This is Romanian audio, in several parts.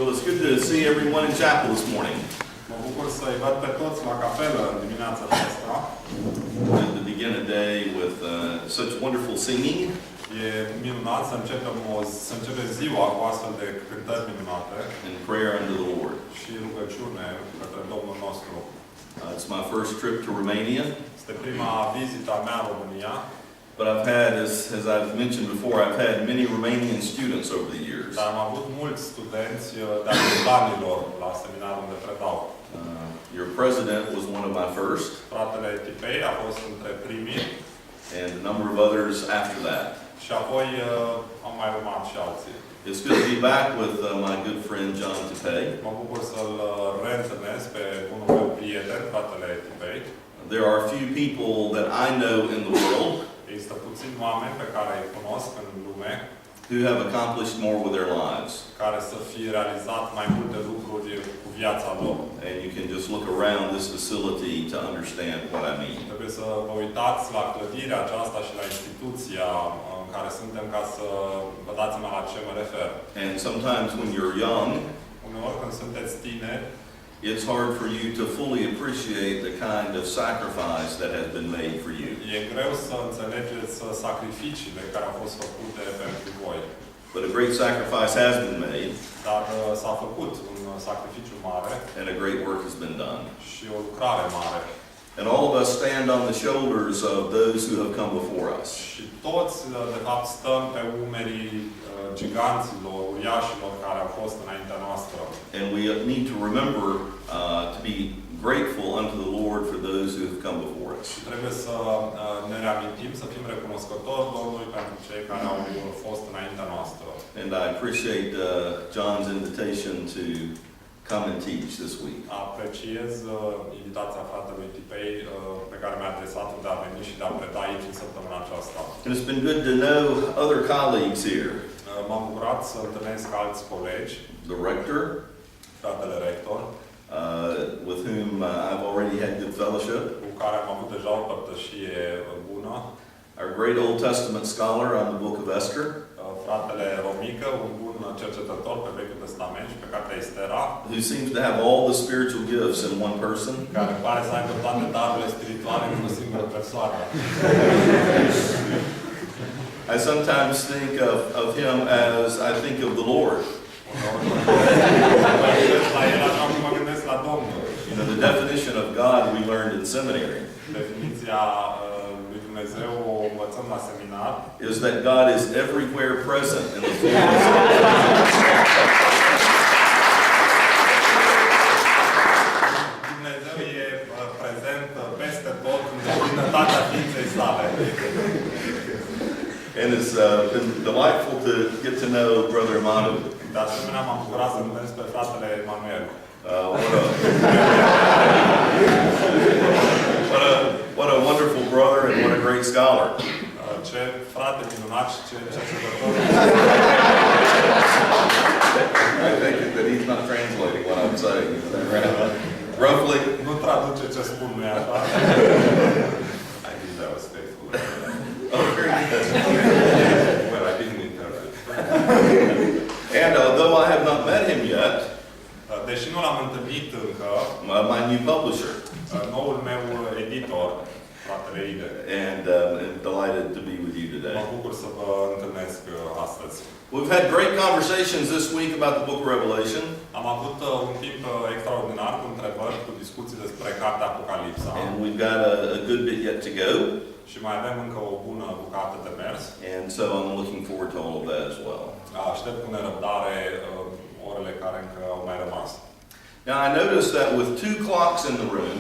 Well, it's good to see everyone in chapel this morning. Mă bucur să-i văd pe toți la capelă în dimineața aceasta. Good to begin a day with such wonderful singing. E minunat să începem ziua cu astfel de cântări minunate. And prayer unto the Lord. Și rugăciune către Domnul nostru. It's my first trip to Romania. Este prima vizită a mea în România. But I've had, as I've mentioned before, I've had many Romanian students over the years. Dar am avut mulți studenți de-a lungul anilor la seminarul unde predau. Your president was one of my first. Fratele Tipei a fost între primii. And a number of others after that. Și apoi au mai urmat și alții. It's good to be back with my good friend John Tipei. Mă bucur să-l reîntâlnesc pe bunul meu prieten, fratele Tipei. There are few people that I know in the world Există puțini oameni pe care îi cunosc în lume who have accomplished more with their lives. care să fie realizat mai multe lucruri cu viața lor. And you can just look around this facility to understand what I mean. Trebuie să vă uitați la clădirea aceasta și la instituția în care suntem ca să vă dați seama la ce mă refer. And sometimes when you're young, Uneori când sunteți tineri, it's hard for you to fully appreciate the kind of sacrifice that has been made for you. e greu să înțelegeți sacrificiile care au fost făcute pentru voi. But a great sacrifice has been made, Dar s-a făcut un sacrificiu mare and a great work has been done. și o lucrare mare. And all of us stand on the shoulders of those who have come before us. Și toți, de fapt, stăm pe umerii giganților, uriașilor care au fost înaintea noastră. And we need to remember to be grateful unto the Lord for those who have come before us. Și trebuie să ne reamintim, să fim recunoscători Domnului pentru cei care au fost înaintea noastră. And I appreciate John's invitation to come and teach this week. Apreciez invitația fratelui Tipei pe care mi-a adresat-o de a veni și de a preda aici în săptămâna aceasta. And it's been good to know other colleagues here. M-am bucurat să întâlnesc alți colegi, The rector, fratele rector, with whom I've already had good fellowship. cu care am avut deja o părtășie bună. Our great Old Testament scholar on the book of Esther. Fratele Romică, un bun cercetător pe Vechiul Testament și pe cartea Estera, Who seems to have all the spiritual gifts in one person. care pare să aibă toate darurile spirituale într-o singură persoană. I sometimes think of him as I think of the Lord. Mă gândesc la el așa cum mă gândesc la Domnul. You know, the definition of God we learned in seminary Definiția lui Dumnezeu o învățăm la seminar. is that God is everywhere present in the fullness of Dumnezeu e prezent peste tot în plinătatea ființei sale. And it's been delightful to get to know Brother Manu. De asemenea, m-am bucurat să întâlnesc pe fratele Emanuel. What a wonderful brother and what a great scholar. Ce frate minunat și ce cercetător. I think that he's not translating what I'm saying. Roughly. Nu traduce ce spun, nu-i așa? I think that was faithful. Oh, very good. Well, I didn't interpret. And though I have not met him yet, Deși nu l-am întâlnit încă, my new publisher, noul meu editor, fratele Ide, and delighted to be with you today. mă bucur să vă întâlnesc astăzi. We've had great conversations this week about the book of Revelation. Am avut un timp extraordinar cu întrebări, cu discuții despre cartea Apocalipsa. And we've got a good bit yet to go. Și mai avem încă o bună bucată de mers. And so I'm looking forward to all of that as well. Aștept cu nerăbdare orele care încă au mai rămas. Now I noticed that with 2 clocks in the room,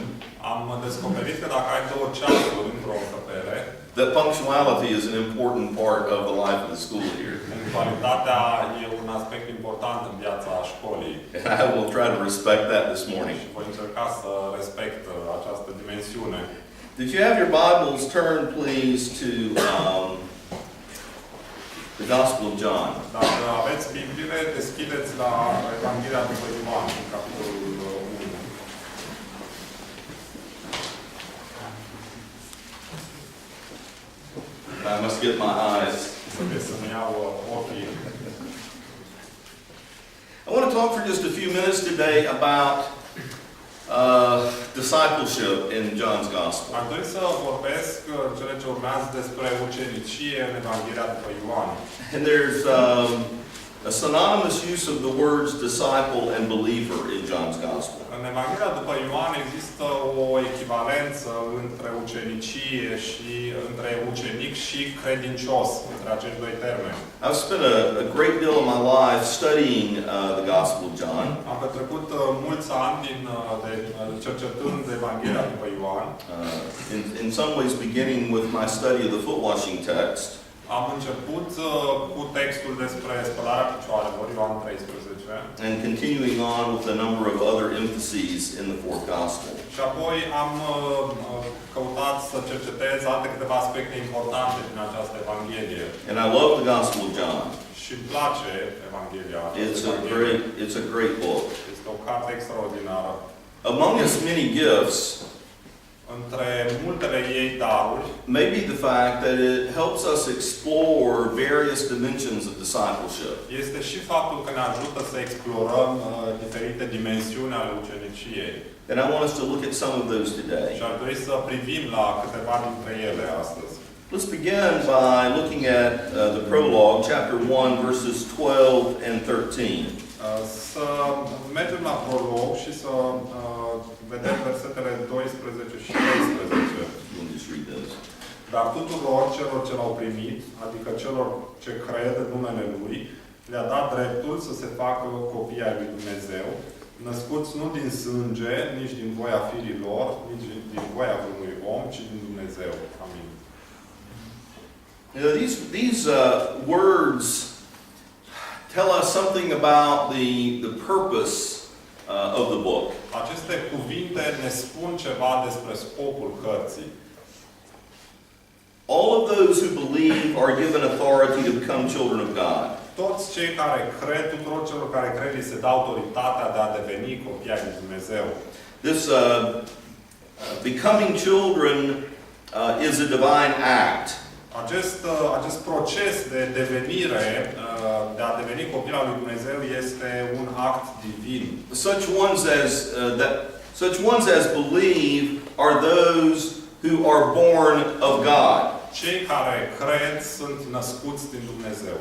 Am descoperit că dacă ai 2 ceasuri într-o încăpere, that punctuality is an important part of the life of the school here. punctualitatea e un aspect important în viața școlii. And I will try to respect that this morning. Și voi încerca să respect această dimensiune. Did you have your Bibles turned, please, to the Gospel of John? Dacă aveți Bibliile, deschideți la Evanghelia după Ioan, în capitolul 1. I must get my eyes. Trebuie să-mi iau ochii. I I want to talk for just a few minutes today about discipleship in John's Gospel. Aș dori să vorbesc cele ce urmează despre ucenicie în Evanghelia după Ioan. And there's a synonymous use of the words disciple and believer in John's Gospel. În Evanghelia după Ioan există o echivalență între ucenicie și între ucenic și credincios, între acești doi termeni. I've spent a great deal of my life studying the Gospel of John. Am petrecut mulți ani cercetând Evanghelia după Ioan. In some ways beginning with my study of the foot washing text. Am început cu textul despre spălarea picioarelor, Ioan 13. And continuing on with a number of other emphases in the fourth Gospel. Și apoi am căutat să cercetez alte câteva aspecte importante din această Evanghelie. And I love the Gospel of John. Și îmi place Evanghelia. It's a great book. Este o carte extraordinară. Among its many gifts, între multele ei daruri, maybe the fact that it helps us explore various dimensions of discipleship. Este și faptul că ne ajută să explorăm diferite dimensiuni ale uceniciei. And I want us to look at some of those today. Și ar dori să privim la câteva dintre ele astăzi. Let's begin by looking at the prologue, chapter 1, verses 12 and 13. Să mergem la prolog și să vedem versetele 12 și 13. We'll just read those. Dar tuturor celor ce l-au primit, adică celor ce cred în numele Lui, le-a dat dreptul să se facă copii ai lui Dumnezeu, născuți nu din sânge, nici din voia firilor, nici din voia unui om, ci din Dumnezeu. Amin. You know, these words tell us something about the purpose of the book. Aceste cuvinte ne spun ceva despre scopul cărții. All of those who believe are given authority to become children of God. Toți cei care cred, tuturor celor care cred, li se dă autoritatea de a deveni copii ai lui Dumnezeu. This becoming children is a divine act. Acest proces de devenire, de a deveni copil al lui Dumnezeu, este un act divin. Such ones as believe are those who are born of God. Cei care cred sunt născuți din Dumnezeu.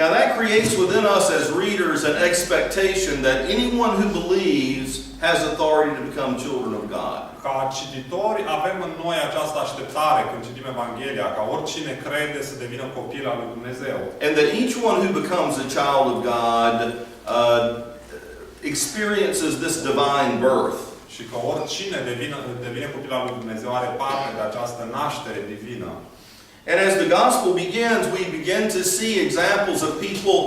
Now that creates within us as readers an expectation that anyone who believes has authority to become children of God. Ca cititori avem în noi această așteptare când citim Evanghelia, ca oricine crede să devină copil al lui Dumnezeu. And that each one who becomes a child of God experiences this divine birth. Și că oricine devine copil al lui Dumnezeu are parte de această naștere divină. And as the gospel begins, we begin to see examples of people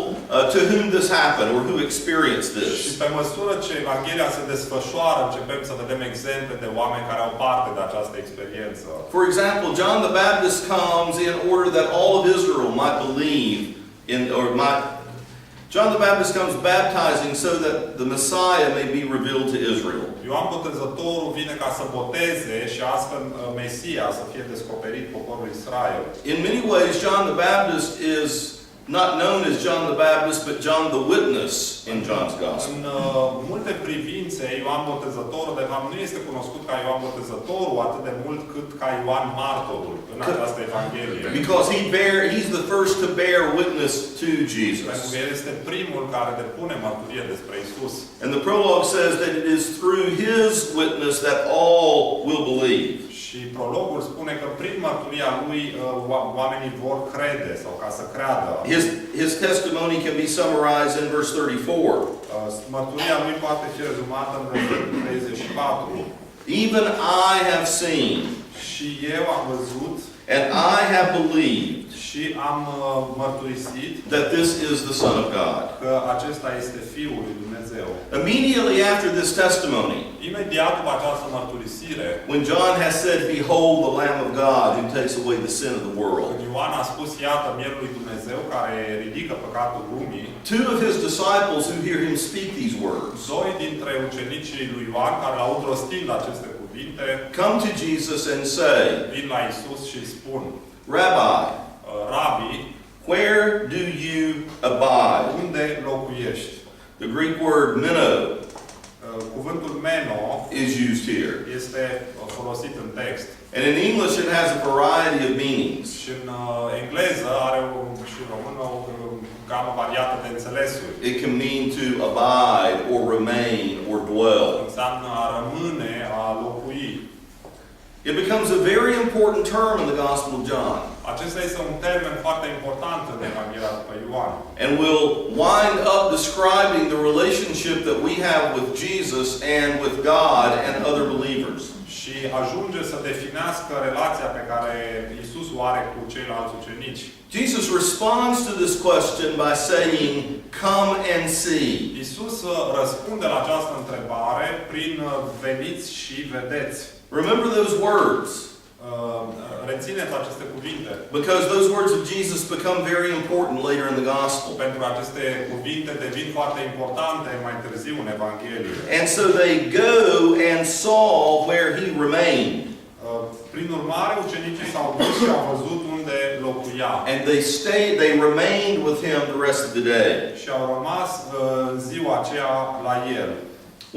to whom this happened or who experienced this. Și pe măsură ce Evanghelia se desfășoară, începem să vedem exemple de oameni care au parte de această experiență. For example, John the Baptist comes in order that all of Israel might believe John the Baptist comes baptizing so that the Messiah may be revealed to Israel. Ioan Botezătorul vine ca să boteze și astfel Mesia să fie descoperit poporul Israel. In many ways, John the Baptist is not known as John the Baptist, but John the Witness in John's Gospel. În multe privințe, Ioan Botezătorul, de fapt, nu este cunoscut ca Ioan Botezătorul atât de mult cât ca Ioan Martorul în această Evanghelie. Because he's the first to bear witness to Jesus. Pentru că el este primul care depune mărturie despre Isus. And the prologue says that it is through his witness that all will believe. Și prologul spune că prin mărturia lui oamenii vor crede sau ca să creadă. His testimony can be summarized in verse 34. Mărturia lui poate fi rezumată în versetul 34. Even I have seen, și eu am văzut, and I have believed, și am mărturisit that this is the Son of God. Că acesta este Fiul lui Dumnezeu. Immediately after this testimony, imediat după această mărturisire, when John has said, "Behold the Lamb of God who takes away the sin of the world," când Ioan a spus, iată mielul lui Dumnezeu care ridică păcatul lumii, two of his disciples who hear him speak these words, doi dintre ucenicii lui Ioan care l-au auzit rostind aceste cuvinte, come to Jesus and say, vin la Isus și îi spun, Rabbi, Rabi, where do you abide? unde locuiești? Greek word meno Cuvântul meno is used here. este folosit în text. And in English it has a variety of meanings. Și în engleză are și în română o gamă variată de înțelesuri. It can mean to abide or remain or dwell. Înseamnă a rămâne, a locui. It becomes a very important term in the Gospel of John. Acesta este un termen foarte important în Evanghelia după Ioan. And we'll wind up describing the relationship that we have with Jesus and with God and other believers. Și ajunge să definească relația pe care Isus o are cu ceilalți ucenici. Jesus responds to this question by saying, "Come and see." Isus răspunde la această întrebare prin veniți și vedeți. Remember those words. Rețineți aceste cuvinte. Because those words of Jesus become very important later in the gospel. Pentru că aceste cuvinte devin foarte importante mai târziu în Evanghelie. And so they go and saw where he remained. Prin urmare, ucenicii s-au dus și au văzut unde locuia. And they remained with him the rest of the day. Și au rămas în ziua aceea la el.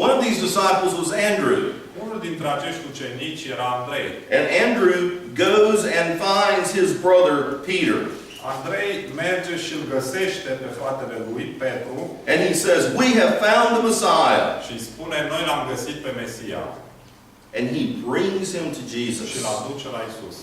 One of these disciples was Andrew. Unul dintre acești ucenici era Andrei. And Andrew goes and finds his brother Peter. Andrei merge și îl găsește pe fratele lui, Petru. And he says, "We have found the Messiah." Și îi spune, noi l-am găsit pe Mesia. And he brings him to Și Jesus. îl aduce la Isus.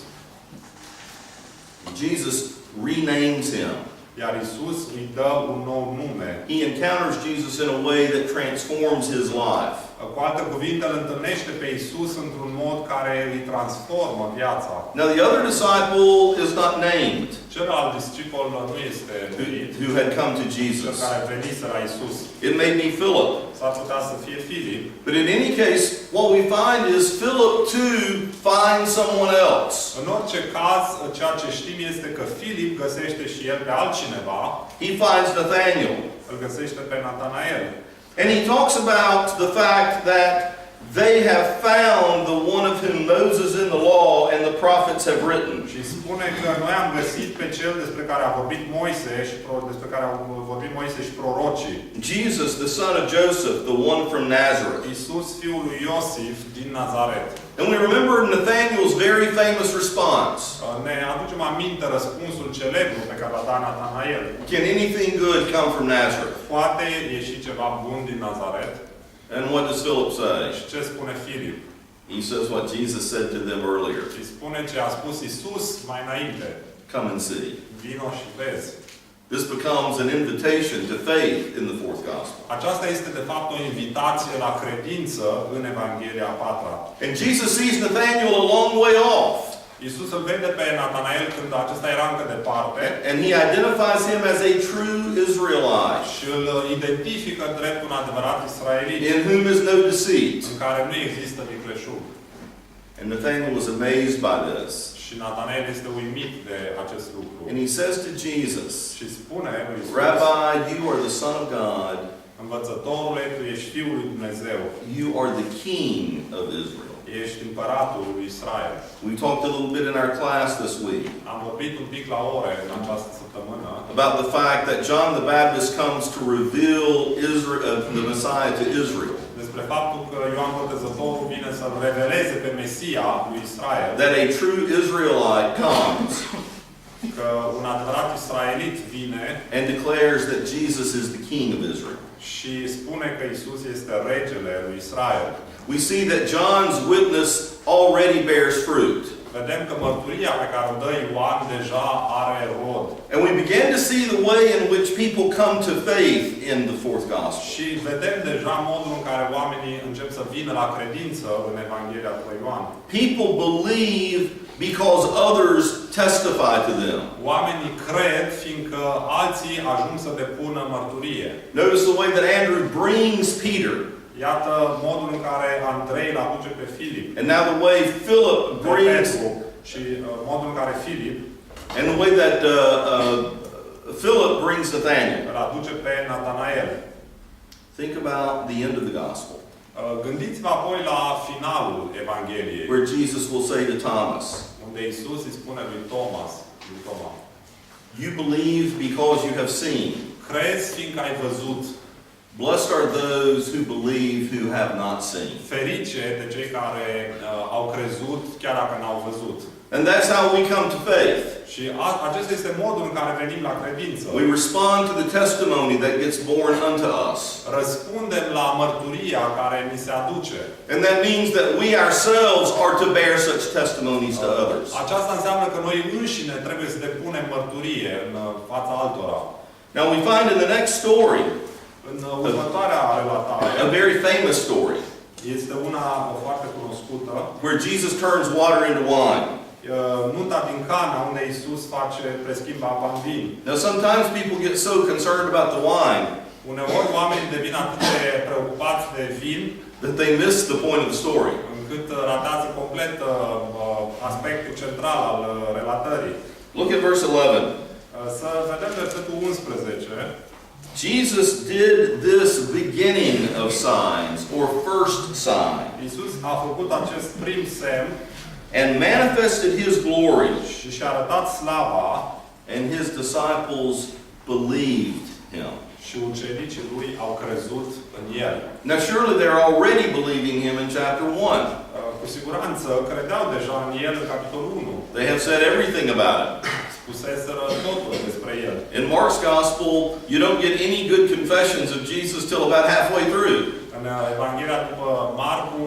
Jesus renames him. Iar Isus îi dă un nou nume. He encounters Jesus in a way that transforms his life. Cu alte cuvinte, îl întâlnește pe Isus într-un mod care îi transformă viața. Now the other disciple is not named, Celălalt discipol nu este numit, who had come to cel Jesus. care venise la Isus. It may be Philip. S-ar putea să fie Filip. But in any case, what we find is Philip too finds someone else. În orice caz, ceea ce știm este că Filip găsește și el pe altcineva. He finds Nathanael. Îl găsește pe Natanael. And he talks about the fact that they have found the one of whom Moses in the law and the prophets have written. Și spune că noi am găsit pe cel despre care a vorbit Moise și despre care au vorbit Moise și prorocii. Jesus, the son of Joseph, the one from Nazareth. Isus, fiul lui Iosif din Nazaret. And we remember Nathanael's very famous response. Ne aducem aminte răspunsul celebru pe care l-a dat Natanael. Can anything good come from Nazareth? Poate ieși ceva bun din Nazaret? And what does Philip say? Și ce spune Filip? He says what Jesus said to them earlier. Și spune ce a spus Isus mai înainte. Come and see. Vino și vezi. This becomes an invitation to faith in the fourth gospel. Aceasta este de fapt o invitație la credință în Evanghelia a patra. And Jesus sees Nathanael a long way off. Isus îl vede pe Natanael când acesta era încă departe. And he identifies him as a true Israelite, Și îl identifică drept un adevărat israelit. in whom is no deceit. În care nu există vicleșug. And Nathanael was amazed by this. Și Natanael este uimit de acest lucru. And he says to Jesus, Și spune lui Isus, "Rabbi, you are the Son of God. Învățătorule, tu ești Fiul lui Dumnezeu. You are the King of Israel." Ești împăratul lui Israel. We talked a little bit in our class this week Am vorbit un pic la ore în această săptămână about the fact that John the Baptist comes to reveal Israel, the Messiah to Israel. despre faptul că Ioan Botezătorul vine să-l reveleze pe Mesia lui Israel. That a true Israelite comes Că un adevărat israelit vine and declares that Jesus is the King of Israel. și spune că Isus este regele lui Israel. We see that John's witness already bears fruit. Vedem că mărturia pe care o dă Ioan deja are rod. And we begin to see the way in which people come to faith in the fourth gospel. Și vedem deja modul în care oamenii încep să vină la credință în Evanghelia după Ioan. People believe because others testify to them. Oamenii cred fiindcă alții ajung să depună mărturie. Notice the way that Andrew brings Peter. Iată modul în care Andrei îl aduce pe Filip. And now the way Philip brings, și modul în care Filip and the way that Philip brings Nathanael. îl aduce pe Natanael. Think about the end of the gospel, Gândiți-vă apoi la finalul Evangheliei, where Jesus will say to Thomas, unde Isus îi spune lui Toma, "You believe because you have seen. crezi fiindcă ai văzut. Blessed are those who believe who have not seen. Ferice de cei care au crezut chiar dacă n-au văzut. And that's how we come to faith. Și acesta este modul în care venim la credință. We respond to the testimony that gets born unto us. Răspundem la mărturia care ni se aduce. And that means that we ourselves are to bear such testimonies to others. Aceasta înseamnă că noi înșine trebuie să depunem mărturie în fața altora. Now we find in the next story, În următoarea relatare, a very famous story, este una foarte cunoscută, where Jesus turns water into wine. nunta din Cana, unde Iisus preschimbă apa în vin. Now sometimes people get so concerned about the wine Uneori oamenii devin atât de preocupați de vin, that they miss the point of the story. încât ratează complet aspectul central al relatării. Look at verse 11. Să vedem versetul 11. Jesus did this beginning of signs, or first sign, Iisus a făcut acest prim semn and manifested his glory, și și-a arătat slava, and his disciples believed him. și ucenicii lui au crezut în el. Now surely they're already believing him in chapter 1. Cu siguranță credeau deja în el în capitolul 1. They have said everything about it. Spuseseră totul despre el. In Mark's gospel, you don't get any good confessions of Jesus till about halfway through. În Evanghelia după Marcu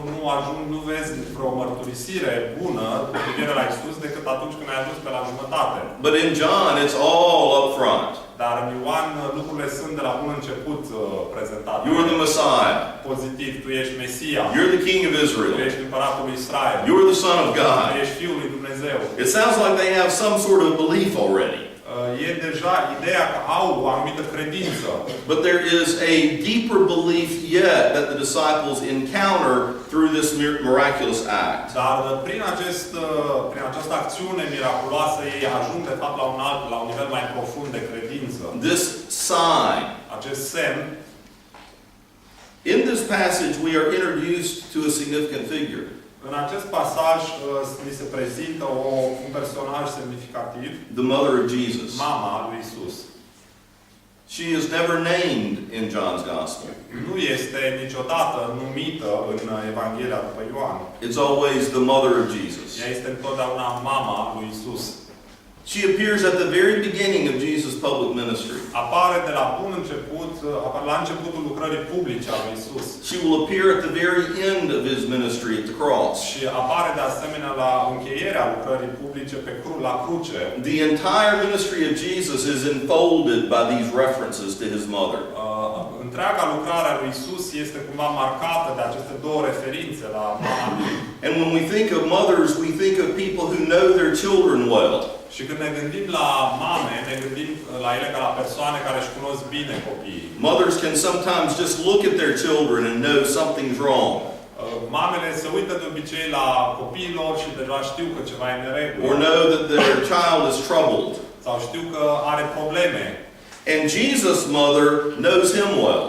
nu vezi vreo mărturisire bună cu privire la Iisus decât atunci când ai ajuns pe la jumătate. But in John, it's all up front. Dar în Ioan lucrurile sunt de la bun început prezentate. You're the Messiah. Pozitiv, tu ești Mesia. You're the King of Tu Israel. ești împăratul lui Israel. You're the Son of Tu God. ești Fiul lui Dumnezeu. It sounds like they have some sort of belief already. E deja ideea că au o anumită credință. But there is a deeper belief yet that the disciples encounter through this miraculous act. Dar prin această acțiune miraculoasă ei ajung de fapt la un nivel mai profund de credință. This sign. Acest semn. In this passage we are introduced to a significant figure. În acest pasaj ni se prezintă un personaj semnificativ. The mother of Jesus. Mama lui Isus. She is never named in John's Gospel. Nu este niciodată numită în Evanghelia după Ioan. It's always the mother of Jesus. Ea este întotdeauna mama lui Isus. She appears at the very beginning of Jesus' public ministry. Apare de la bun început, la începutul lucrării publice a lui Isus. She will appear at the very end of his ministry at the cross. Și apare de asemenea la încheierea lucrării publice la cruce. The entire ministry of Jesus is enfolded by these references to his mother. Întreaga lucrare a lui Isus este cumva marcată de aceste două referințe la mama lui. And when we think of mothers, we think of people who know their children well. Și când ne gândim la mame, ne gândim la ele ca la persoane care își cunosc bine copiii. Mothers can sometimes just look at their children and know something's wrong. Mamele se uită de obicei la copiii lor și deja știu că ceva e în neregulă. Or know that their child is troubled. Sau știu că are probleme. And Jesus' mother knows him well.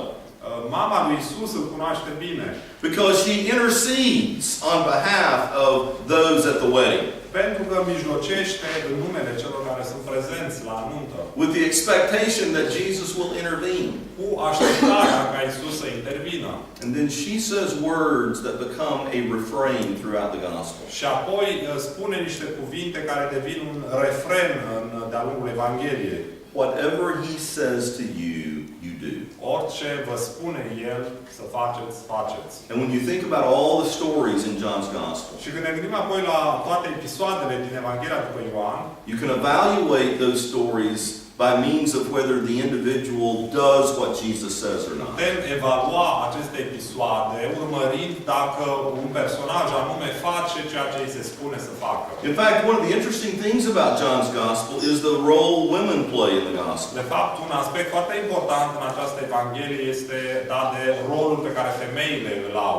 Mama lui Isus îl cunoaște bine. Because she intercedes on behalf of those at the wedding. Pentru că mijlocește în numele celor care sunt prezenți la nuntă. With the expectation that Jesus will intervene. Cu așteptarea ca Isus să intervină. And then she says words that become a refrain throughout the gospel. Și apoi spune niște cuvinte care devin un refren de-a lungul Evangheliei. Whatever he says to you, you do. Orice vă spune El să faceți, faceți. And when you think about all the stories in John's Gospel, Și când ne gândim apoi la toate episoadele din Evanghelia după Ioan, you can evaluate those stories by means of whether the individual does what Jesus says or not. putem evalua aceste episoade urmărind dacă un personaj anume face ceea ce îi se spune să facă. In fact, one of the interesting things about John's Gospel is the role women play in the Gospel. De fapt, un aspect foarte important în această Evanghelie este dat de rolul pe care femeile îl au.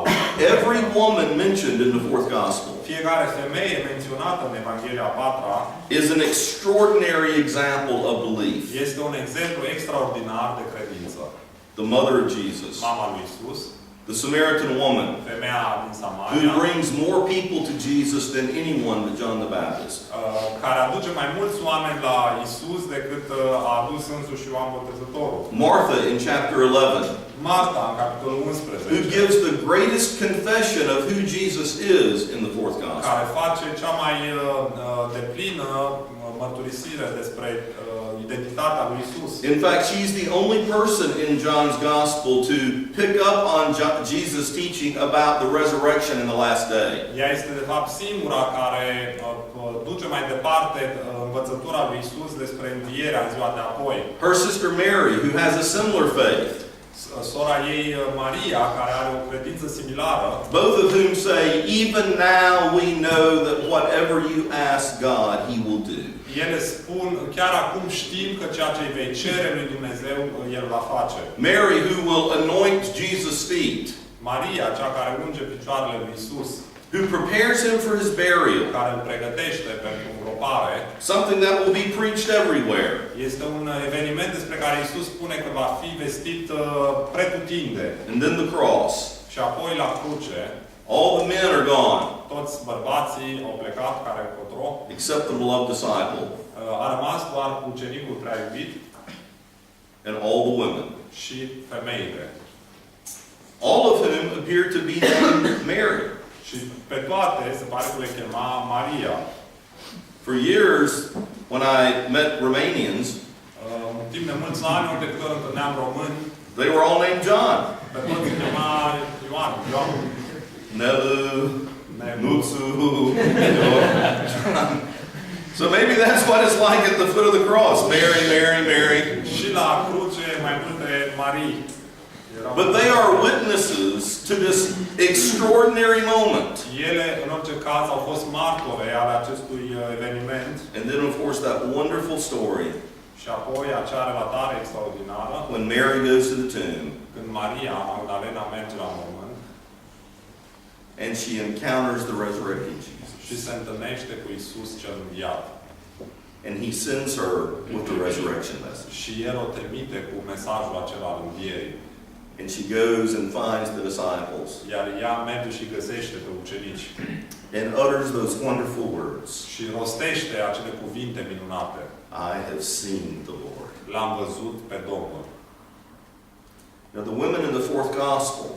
Every woman mentioned in the fourth Gospel Fiecare femeie menționată în Evanghelia a patra is an extraordinary example of belief. este un exemplu extraordinar de credință. The mother of Jesus, Mama lui Isus, the Samaritan woman, femeia din who Samaria, brings more people to Jesus than anyone but John the Baptist. care aduce mai mulți oameni la Isus decât a adus însuși Ioan Botezătorul. Martha in chapter 11, Marta, în capitolul 11, who gives the greatest confession of who Jesus is in the fourth gospel. care face cea mai deplină mărturisire despre identitatea lui Isus. In fact, she's the only person in John's gospel to pick up on Jesus' teaching about the resurrection in the last day. Ea este de fapt singura care duce mai departe învățătura lui Isus despre învierea în ziua de apoi. Her sister Mary, who has a similar faith, Sora ei Maria, care are o credință similară, both of whom say, even now we know that whatever you ask God, He will do. ele spun, chiar acum știm că ceea ce îi vei cere lui Dumnezeu, El va face. Mary, who will anoint Jesus' feet, Maria, cea care unge picioarele lui Isus, who prepares Him for His burial, care îl pregătește pentru îngropare, something that will be preached everywhere. este un eveniment despre care Isus spune că va fi vestit pretutinde. And then the cross. Și apoi la cruce, All the men are gone, toți bărbații au plecat, care încotro, except the beloved disciple, a rămas doar ucenicul prea iubit and all the women. și femeile. All of whom appear to be named Mary. Și pe toate se pare că le chema Maria. For years, when I met Romanians, În timp de mulți ani, ori de câte ori întâlneam români, they were all named John. pe toți se chema Ioan. Ioan. Nelu, Nelu. Nutsu, John. So maybe that's what it's like at the foot of the cross. Mary, Mary, Mary. Și la cruce mai multe Marii. Erau. But they are witnesses to this extraordinary moment. Ele, în orice caz, au fost martori ale acestui eveniment. And then, of course, that wonderful story Și apoi acea relatare extraordinară, when Mary goes to the tomb când Maria Magdalena merge la mormânt and she encounters the resurrected Jesus. și se întâlnește cu Isus cel înviat. And he sends her with the resurrection message. Și El o trimite cu mesajul acela al învierii. And she goes and finds the disciples Iar ea merge și găsește pe ucenici. and utters those wonderful words. Și rostește acele cuvinte minunate. I have seen the Lord. L-am văzut pe Domnul. Now the women in the fourth gospel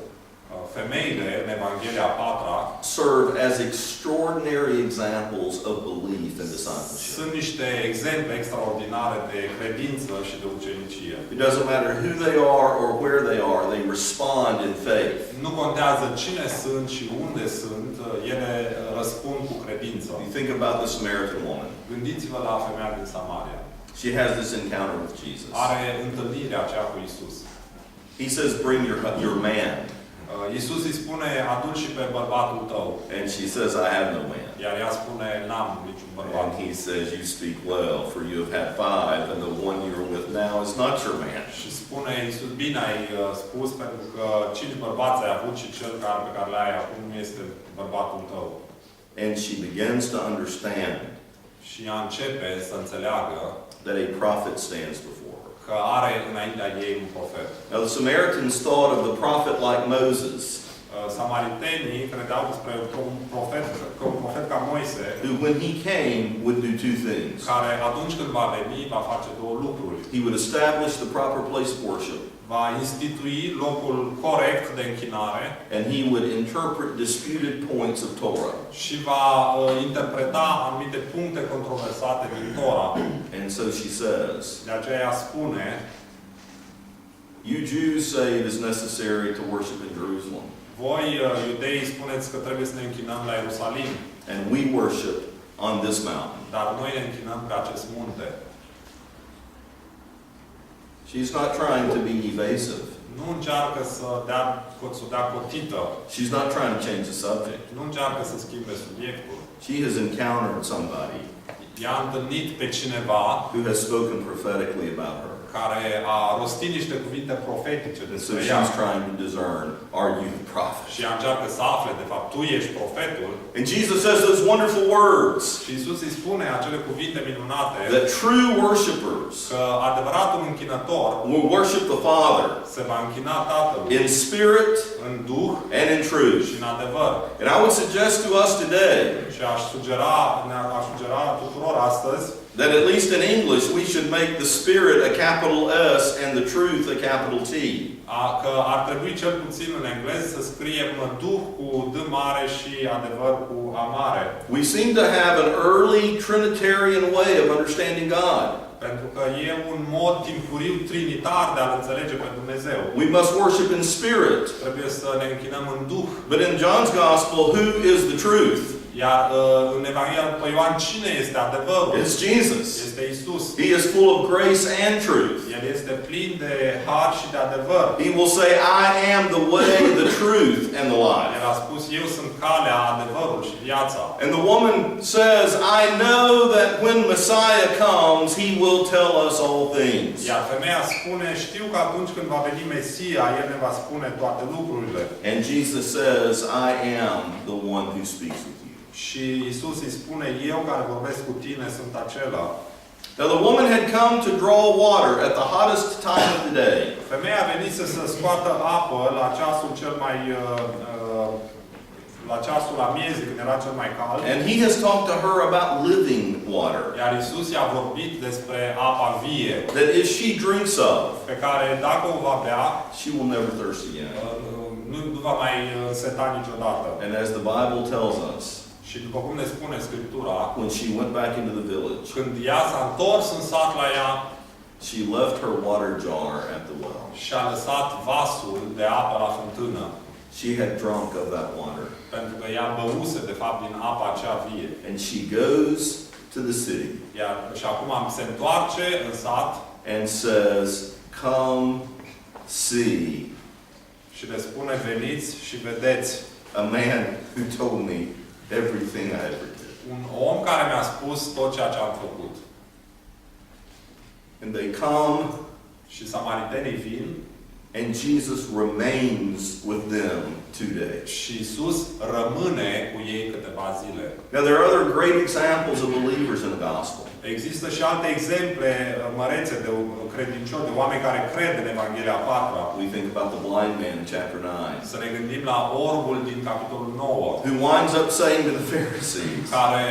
Femeile în Evanghelia a patra serve as extraordinary examples of belief and discipleship. sunt niște exemple extraordinare de credință și de ucenicie. It doesn't matter who they are or where they are, they respond in faith. Nu contează cine sunt și unde sunt, ele răspund cu credință. You think about the Samaritan woman. Gândiți-vă la femeia din Samaria. She has this encounter with Jesus. Are întâlnirea aceea cu Isus. He says, bring your man. Isus îi spune, adu-l și pe bărbatul tău. And she says, I have no man. Iar ea spune, n-am niciun bărbat. And he says, you speak well, for you have had 5, and the one you're with now is not your man. Și spune Isus, bine ai spus, pentru că 5 bărbați ai avut și cel pe care l-ai acum nu este bărbatul tău. And she begins to understand Și ea începe să înțeleagă that a prophet stands before her. că are înaintea ei un profet. Now the Samaritans thought of the prophet like Moses, Samaritenii credeau despre un profet ca Moise, who when he came would do 2 things. care atunci când va veni va face 2 lucruri. He would establish the proper place of worship, Va institui locul corect de închinare and he would interpret disputed points of Torah. și va interpreta anumite puncte controversate din Tora. And so she says, De aceea spune, you Jews say it is necessary to worship in Jerusalem, voi iudeii spuneți că trebuie să ne închinăm la Ierusalim, and we worship on this mountain. dar noi ne închinăm pe acest munte. She's not trying to be evasive. Nu încearcă să dea cotită. She's not trying to change the subject. Nu încearcă să schimbe subiectul. She has encountered somebody ea a întâlnit pe cineva who has spoken prophetically about her. care a rostit niște cuvinte profetice So despre ea. she's trying to discern, are you the prophet? Și ea încearcă să afle, de fapt, tu ești profetul. And Jesus says those wonderful words Și Iisus îi spune acele cuvinte minunate that true worshipers că adevăratul închinător will worship the Father se va închina Tatălui in spirit în Duh and in truth. și în adevăr. And I would suggest to us today Și aș sugera tuturor astăzi that at least in English we should make the Spirit a capital S and the truth a capital T. că ar trebui cel puțin în engleză să scriem Duh cu D mare și adevăr cu A mare. We seem to have an early Trinitarian way of understanding God. Pentru că e un mod timpuriu trinitar de a-L înțelege pe Dumnezeu. We must worship in spirit. Trebuie să ne închinăm în Duh. But in John's Gospel, who is the truth? Iar în Evanghelia după Ioan, cine este adevărul? It's Jesus. Este Isus. He is full of grace and truth. El este plin de har și de adevăr. He will say, I am the way, the truth, and the life. El a spus, eu sunt calea, adevărul și viața. And the woman says, I know that when Messiah comes, he will tell us all things. Iar femeia spune, știu că atunci când va veni Mesia, El ne va spune toate lucrurile. And Jesus says, I am the one who speaks with you. Și Isus îi spune, eu care vorbesc cu tine sunt acela. Now the woman had come to draw water at the hottest time of the day. Femeia a venit să se scoată apă la ceasul cel mai la ceasul amiezii, când era cel mai cald. And he has talked to her about living water. Iar Isus i-a vorbit despre apa vie, That if she drinks of, pe care dacă o va bea, she will never thirst again. nu va mai seta niciodată. And as the Bible tells us, Și după cum ne spune Scriptura, when she went back into the village, când ea s-a întors în sat la ea, she left her water jar at the well. și-a lăsat vasul de apă la fântână. She had drunk of that water. Pentru că ea băuse, de fapt, din apa acea vie. And she goes to the city. Iar și acum se întoarce în sat And says, come see și le spune, veniți și vedeți a man who told me everything I ever did. un om care mi-a spus tot ceea ce am făcut. And they come, Și samaritenii vin and Jesus remains with them 2 days. și Isus rămâne cu ei câteva zile. Now there are other great examples of believers in the gospel. Există și alte exemple mărețe de credincioși, de oameni care cred în Evanghelia 4. We think about the blind man in chapter 9, Să ne gândim la orbul din capitolul 9, who winds up saying to the Pharisees, care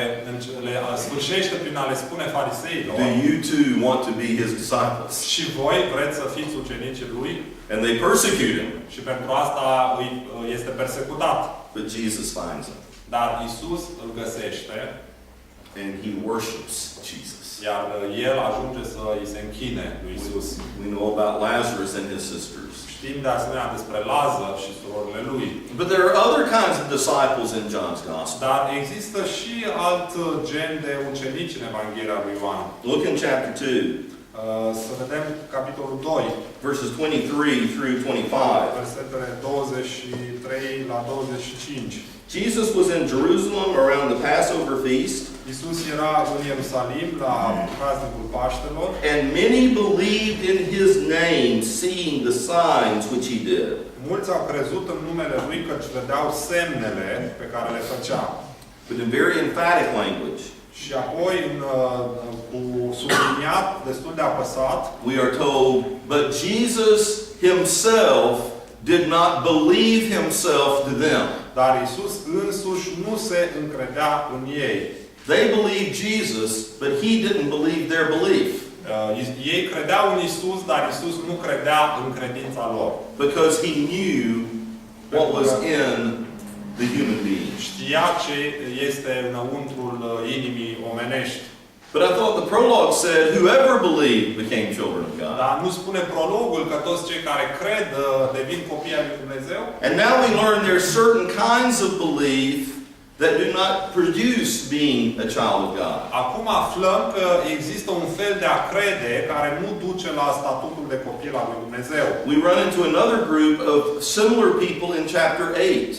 le sfârșește prin a le spune fariseilor, do you too want to be his disciples? și voi vreți să fiți ucenicii lui? And they persecute him. Și pentru asta este persecutat. But Jesus finds him. Dar Isus îl găsește, And he worships Jesus. iar el ajunge să îi se închine lui Isus. We know about Lazarus and his sisters. Știm de asemenea despre Lazar și surorile lui. But there are other kinds of disciples in John's Gospel. Dar există și alt gen de ucenici în Evanghelia lui Ioan. Look in chapter 2, Să vedem capitolul 2, verses 23 through 25. versetele 23 la 25. Jesus was in Jerusalem around the Passover feast, Isus era în Ierusalim la praznicul Paștelor and many believed in his name, seeing the signs which he did. mulți au crezut în numele Lui căci vedeau semnele pe care le făcea. But in very emphatic language, Și apoi, cu subliniat, destul de apăsat, we are told, but Jesus himself did not believe himself to them. dar Isus însuși nu se încredea în ei. They believed Jesus, but he didn't believe their belief. Ei credeau în Isus, dar Isus nu credea în credința lor. Because he knew what was in the human being. Știa ce este înăuntrul inimii omenești. But I thought the prologue said, whoever believed became children of God. Dar nu spune prologul că toți cei care cred devin copii ai lui Dumnezeu? And now we learn there are certain kinds of belief that do not produce being a child of God. Acum aflăm că există un fel de a crede care nu duce la statutul de copil al lui Dumnezeu. We run into another group of similar people in chapter 8.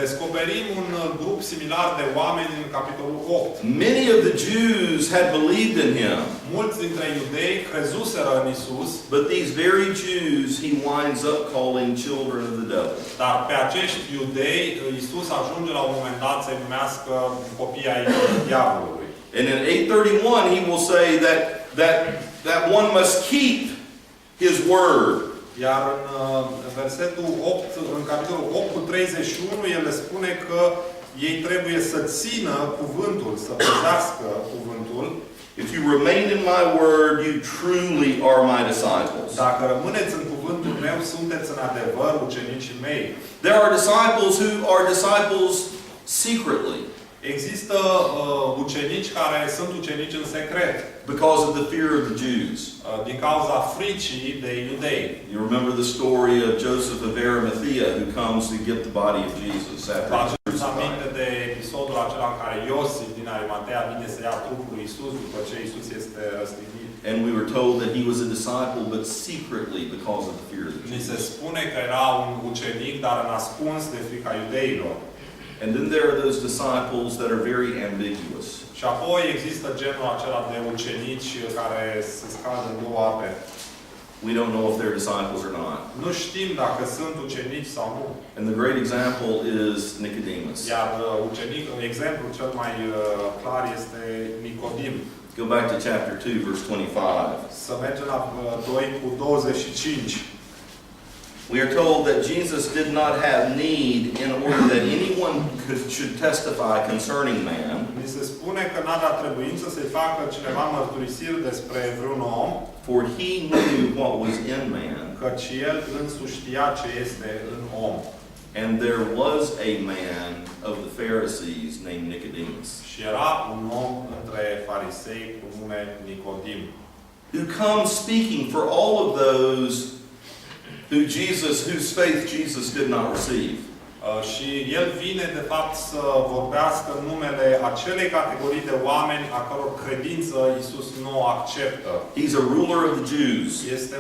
Descoperim un grup similar de oameni în capitolul 8. Many of the Jews had believed in him, Mulți dintre iudei crezuseră în Isus, but these very Jews he winds up calling children of the devil. dar pe acești iudei Isus ajunge la un moment dat să-i numească copii ai diavolului. And in 8:31 he will say that one must keep his word. Iar în versetul 8, în capitolul 8 cu 31, el le spune că ei trebuie să țină cuvântul, să păzească cuvântul. If you remain in my word, you truly are my disciples. Dacă rămâneți în cuvântul meu, sunteți în adevăr ucenicii mei. There are disciples who are disciples secretly Există ucenici care sunt ucenici în secret because of the fear of the Jews. din cauza fricii de iudei. You remember the story of Joseph of Arimathea who comes to get the body of Jesus after he was Faceți aminte crucified. de episodul acela în care Iosif din Arimatea vine să ia trupul lui Isus după ce Isus este răstignit. And we were told that he was a disciple, but secretly because of the fear of the Ni se Jews. spune că era un ucenic, dar ascuns de frica iudeilor. And then there are those disciples that are very ambiguous. Și apoi există genul acela de ucenici care se scaldă în două ape. We don't know if they're disciples or not. Nu știm dacă sunt ucenici sau nu. And the great example is Nicodemus. Iar exemplul cel mai clar este Nicodim. Go back to chapter 2, verse 25. Să mergem la 2 cu 25. We are told that Jesus did not have need in order that anyone should testify concerning man, Ni se spune că n-avea trebuință să-i facă cineva mărturisiri despre vreun om, for he knew what was in man, căci el însuși știa ce este în om. and there was a man of the Pharisees named Nicodemus, Și era un om între farisei cu nume Nicodim, who comes speaking for all of those whose faith Jesus did not receive. Și el vine, de fapt, să vorbească în numele acelei categorii de oameni a căror credință Iisus nu o acceptă. He's a ruler of the Jews. Este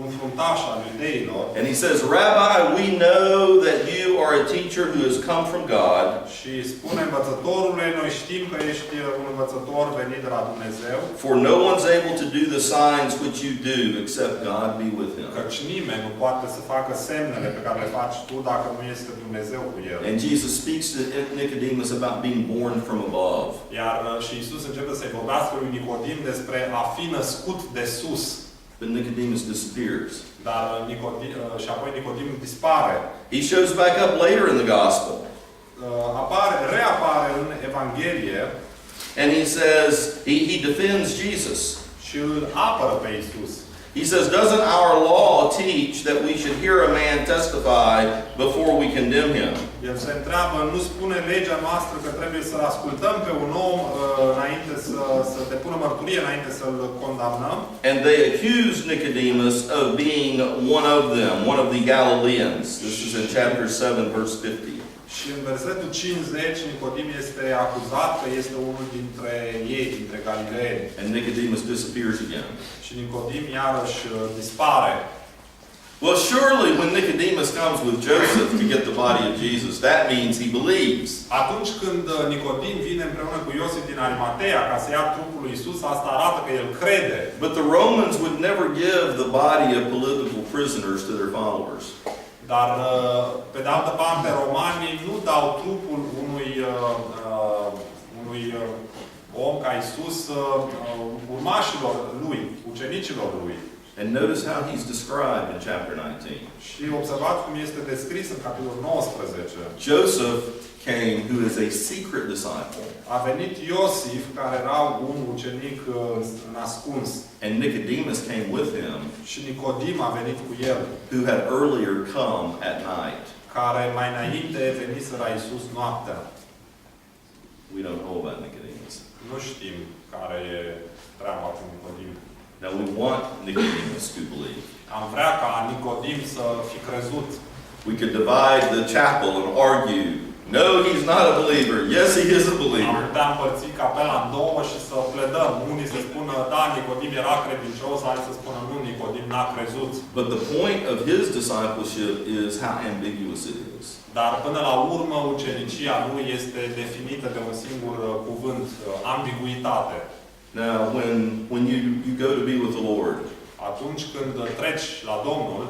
un fruntaș al iudeilor. And he says, Rabbi, we know that you are a teacher who has come from God, Și spune învățătorule, noi știm că ești un învățător venit de la Dumnezeu, for no one's able to do the signs which you do except God be with him. căci nimeni nu poate să facă semnele pe care le faci tu dacă nu este Dumnezeu cu el. And Jesus speaks to Nicodemus about being born from above. Iar și Iisus începe să-i vorbească lui Nicodim despre a fi născut de sus. But Nicodemus disappears. Dar și apoi Nicodim dispare. He shows back up later in the gospel. Reapare în Evanghelie And he says, he defends Jesus. și îl apără pe Iisus. He says, doesn't our law teach that we should hear a man testify before we condemn him? El se întreabă, nu spune legea noastră că trebuie să-l ascultăm pe un om înainte să depună mărturie înainte să-l condamnăm? And they accuse Nicodemus of being one of them, one of the Galileans. This is in chapter 7, verse 50. Și în versetul 50, Nicodim este acuzat că este unul dintre ei, dintre Galileeni. And Nicodemus disappears again. Și Nicodim iarăși dispare. Well, surely when Nicodemus comes with Joseph to get the body of Jesus, that means he believes. Atunci când Nicodim vine împreună cu Iosif din Arimatea ca să ia trupul lui Isus, asta arată că el crede. But the Romans would never give the body of political prisoners to their followers. Dar, pe de altă parte, romanii nu dau trupul unui om ca Isus urmașilor lui, ucenicilor lui. And notice how he's described in chapter 19. Și observați cum este descris în capitolul 19. Joseph came, who is a secret disciple, A venit Iosif, care era un ucenic ascuns. and Nicodemus came with him, Și Nicodim a venit cu el, who had earlier come at night. care mai înainte venise la Isus noaptea. We don't know about Nicodemus. Nu știm care e treaba cu Nicodim. Now we want Nicodemus to believe. Am vrea ca Nicodim să fi crezut. We could divide the chapel and argue No, he's not a believer. Yes, he is a Am believer. putea împărți capela în două și să pledăm. Unii să spună, da, Nicodim era credincios, alții să spună, nu, Nicodim n-a crezut. But the point of his discipleship is how ambiguous it is. Dar până la urmă, ucenicia lui este definită de un singur cuvânt, ambiguitate. Now, when you go to be with the Lord, Atunci când treci la Domnul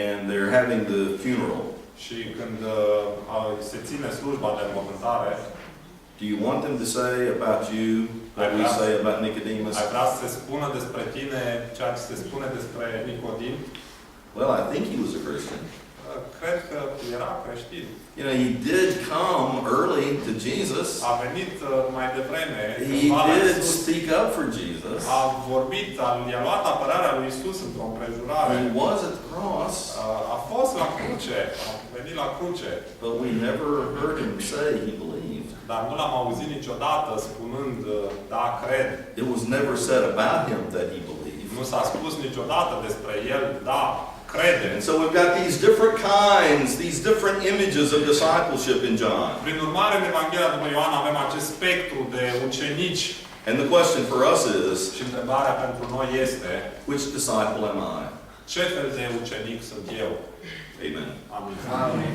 and they're having the funeral, și când se ține slujba de mormântare, do you want them to say about you what we say about Nicodemus? ai vrea să se spună despre tine ceea ce se spune despre Nicodim? Well, I think he was a Christian. Cred că era creștin. You know, he did come early to Jesus. A venit mai devreme. He did speak up for Jesus. A vorbit, i-a luat apărarea lui Isus într-o împrejurare. He was at the cross. A fost la cruce, a venit la cruce. But we never heard him say he believed. Dar nu l-am auzit niciodată spunând, da, cred. It was never said about him that he believed. Nu s-a spus niciodată despre el, da, crede. And so we've got these different kinds, these different images of discipleship in John. Prin urmare, în Evanghelia după Ioan avem acest spectru de ucenici. And the question for us is, Și întrebarea pentru noi este, which disciple am I? ce fel de ucenic sunt eu? Amen. Amin. Amin.